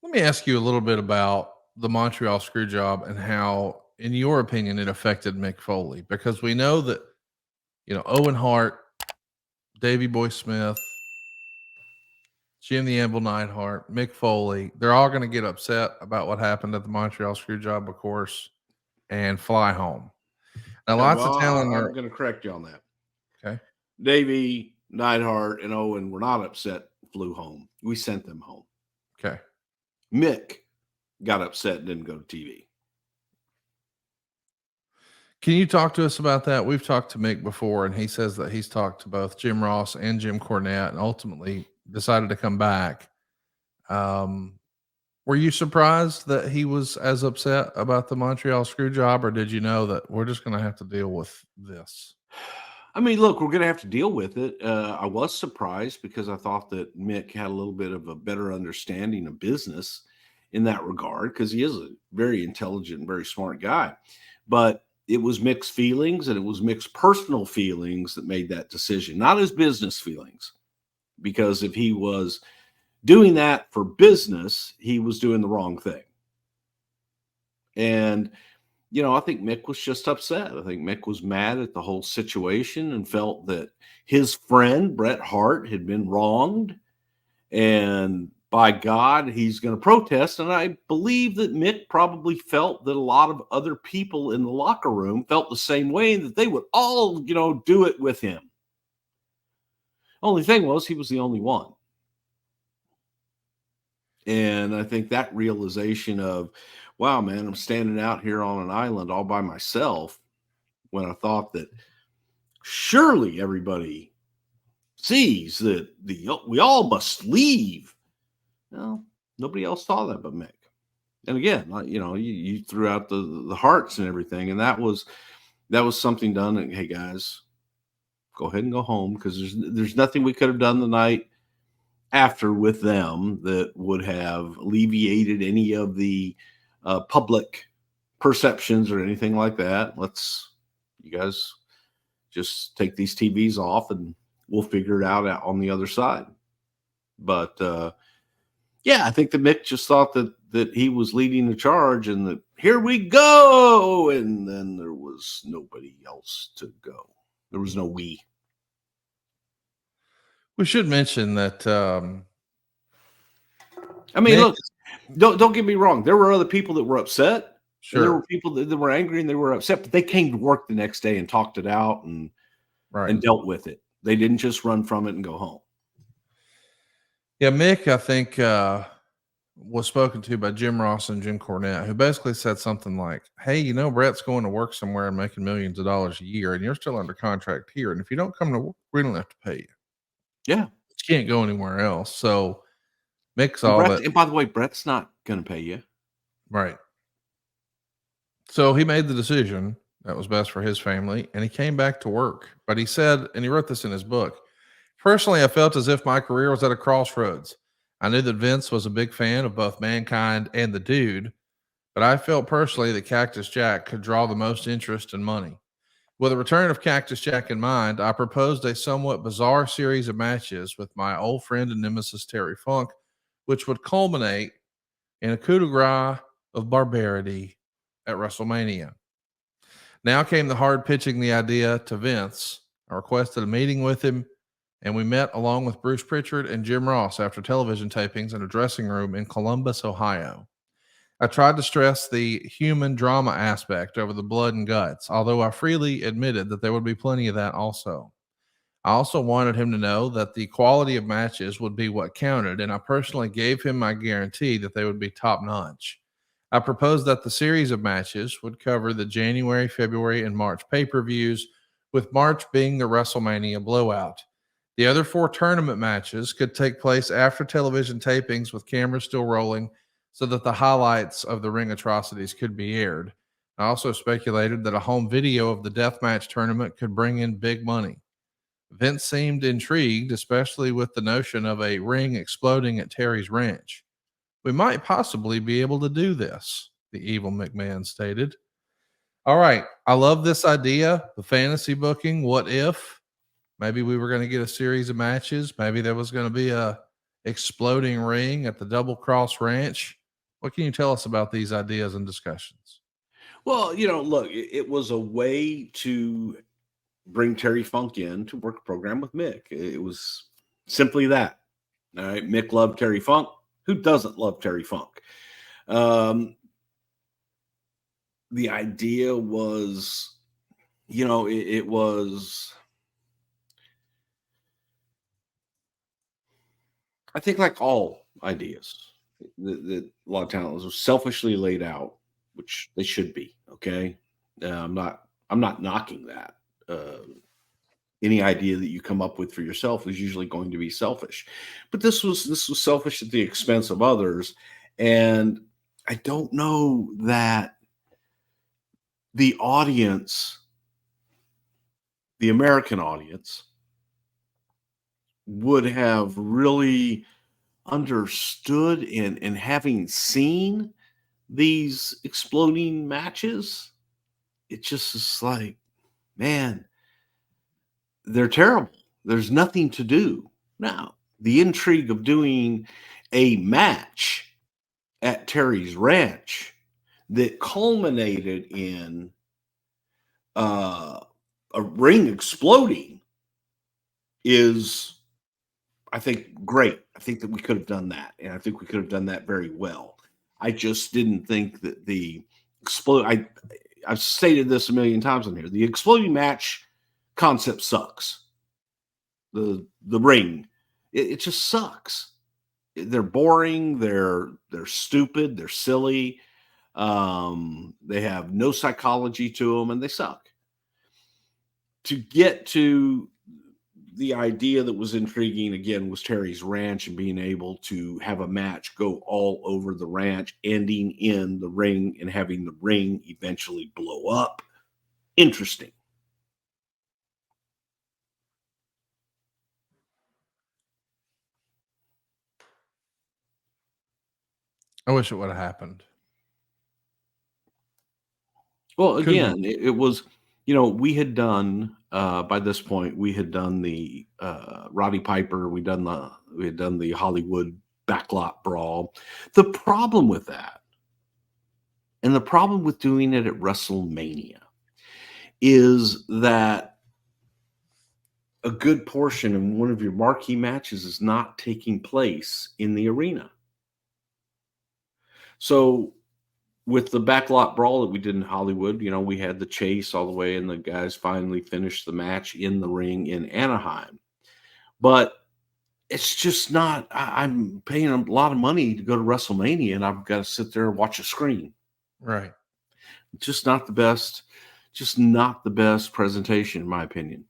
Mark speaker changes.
Speaker 1: Let me ask you a little bit about the Montreal Screwjob and how, in your opinion, it affected Mick Foley, because we know that Owen Hart, Davey Boy Smith, Jim the Anvil Neidhart, Mick Foley, they're all going to get upset about what happened at the Montreal Screwjob, of course, and fly home. Now,
Speaker 2: Yeah,
Speaker 1: lots of
Speaker 2: well,
Speaker 1: talent
Speaker 2: I'm
Speaker 1: are
Speaker 2: going to correct you on that.
Speaker 1: okay.
Speaker 2: Davey, Neidhart, and Owen were not upset, flew home. We sent them home.
Speaker 1: Okay.
Speaker 2: Mick got upset and didn't go to TV.
Speaker 1: Can you talk to us about that? We've talked to Mick before, and he says that he's talked to both Jim Ross and Jim Cornette and ultimately decided to come back. Um, Were you surprised that he was as upset about the Montreal Screwjob, or did you know that we're just going to have to deal with this?
Speaker 2: I mean, look, we're going to have to deal with it. I was surprised because I thought that Mick had a little bit of a better understanding of business in that regard, because he is a very intelligent, very smart guy. But it was Mick's feelings, and it was Mick's personal feelings that made that decision, not his business feelings. Because if he was doing that for business, he was doing the wrong thing. And I think Mick was just upset. I think Mick was mad at the whole situation and felt that his friend, Bret Hart, had been wronged. And by God, he's going to protest. And I believe that Mick probably felt that a lot of other people in the locker room felt the same way, that they would all, do it with him. Only thing was, he was the only one. And I think that realization of, wow, man, I'm standing out here on an island all by myself, when I thought that surely everybody sees that we all must leave. Well, nobody else saw that but Mick. And again, you threw out the hearts and everything, and that was something done. And hey, guys, go ahead and go home, because there's nothing we could have done the night after with them that would have alleviated any of the public perceptions or anything like that. You guys just take these TVs off and we'll figure it out on the other side. But I think that Mick just thought that he was leading the charge, and that here we go. And then there was nobody else to go. There was no we.
Speaker 1: We should mention that.
Speaker 2: I mean,
Speaker 1: Mick,
Speaker 2: look, don't get me wrong. There were other people that were upset.
Speaker 1: sure.
Speaker 2: And there were people that were angry and they were upset, but they came to work the next day and talked it out and dealt with it. They didn't just run from it and go home.
Speaker 1: Yeah, Mick, I think, was spoken to by Jim Ross and Jim Cornette, who basically said something like, hey, Brett's going to work somewhere and making millions of dollars a year, and you're still under contract here. And if you don't come to work, we don't have to pay you.
Speaker 2: Yeah.
Speaker 1: You can't go anywhere else. So Mick's
Speaker 2: and by the way, Brett's not going to pay you.
Speaker 1: Right. So he made the decision that was best for his family, and he came back to work. But he said, and he wrote this in his book, personally, I felt as if my career was at a crossroads. I knew that Vince was a big fan of both Mankind and the Dude, but I felt personally that Cactus Jack could draw the most interest and money. With the return of Cactus Jack in mind, I proposed a somewhat bizarre series of matches with my old friend and nemesis Terry Funk, which would culminate in a coup de grace of barbarity at WrestleMania. Now came the hard pitching the idea to Vince. I requested a meeting with him, and we met along with Bruce Prichard and Jim Ross after television tapings in a dressing room in Columbus, Ohio. I tried to stress the human drama aspect over the blood and guts, although I freely admitted that there would be plenty of that also. I also wanted him to know that the quality of matches would be what counted, and I personally gave him my guarantee that they would be top notch. I proposed that the series of matches would cover the January, February, and March pay-per-views, with March being the WrestleMania blowout. The other 4 tournament matches could take place after television tapings with cameras still rolling, so that the highlights of the ring atrocities could be aired. I also speculated that a home video of the deathmatch tournament could bring in big money. Vince seemed intrigued, especially with the notion of a ring exploding at Terry's ranch. We might possibly be able to do this, the evil McMahon stated. All right, I love this idea, the fantasy booking. What if maybe we were going to get a series of matches? Maybe there was going to be a exploding ring at the Double Cross Ranch. What can you tell us about these ideas and discussions?
Speaker 2: Well, look, it was a way to bring Terry Funk in to work a program with Mick. It was simply that. All right. Mick loved Terry Funk. Who doesn't love Terry Funk? The idea was, it was, I think, like all ideas that a lot of talent was selfishly laid out, which they should be. Okay. I'm not knocking that. Any idea that you come up with for yourself is usually going to be selfish, but this was selfish at the expense of others. And I don't know that the audience, the American audience, would have really understood and having seen these exploding matches. It just is like, man, they're terrible. There's nothing to do. Now, the intrigue of doing a match at Terry's Ranch that culminated in a ring exploding is, I think, great. I think that we could have done that, and I think we could have done that very well. I just didn't think that the explode. I've stated this a million times on here. The exploding match concept sucks. The ring, it just sucks. They're boring. They're stupid. They're silly. They have no psychology to them, and they suck. To get to the idea that was intriguing again was Terry's Ranch and being able to have a match go all over the ranch, ending in the ring and having the ring eventually blow up. Interesting.
Speaker 1: I wish it would have happened.
Speaker 2: Well, again, it was, we had done by this point, we had done the Roddy Piper, we had done the Hollywood backlot brawl. The problem with that, and the problem with doing it at WrestleMania, is that a good portion of one of your marquee matches is not taking place in the arena. So with the backlot brawl that we did in Hollywood, we had the chase all the way, and the guys finally finished the match in the ring in Anaheim. But it's just not, I'm paying a lot of money to go to WrestleMania, and I've got to sit there and watch a screen.
Speaker 1: Right.
Speaker 2: Just not the best presentation, in my opinion.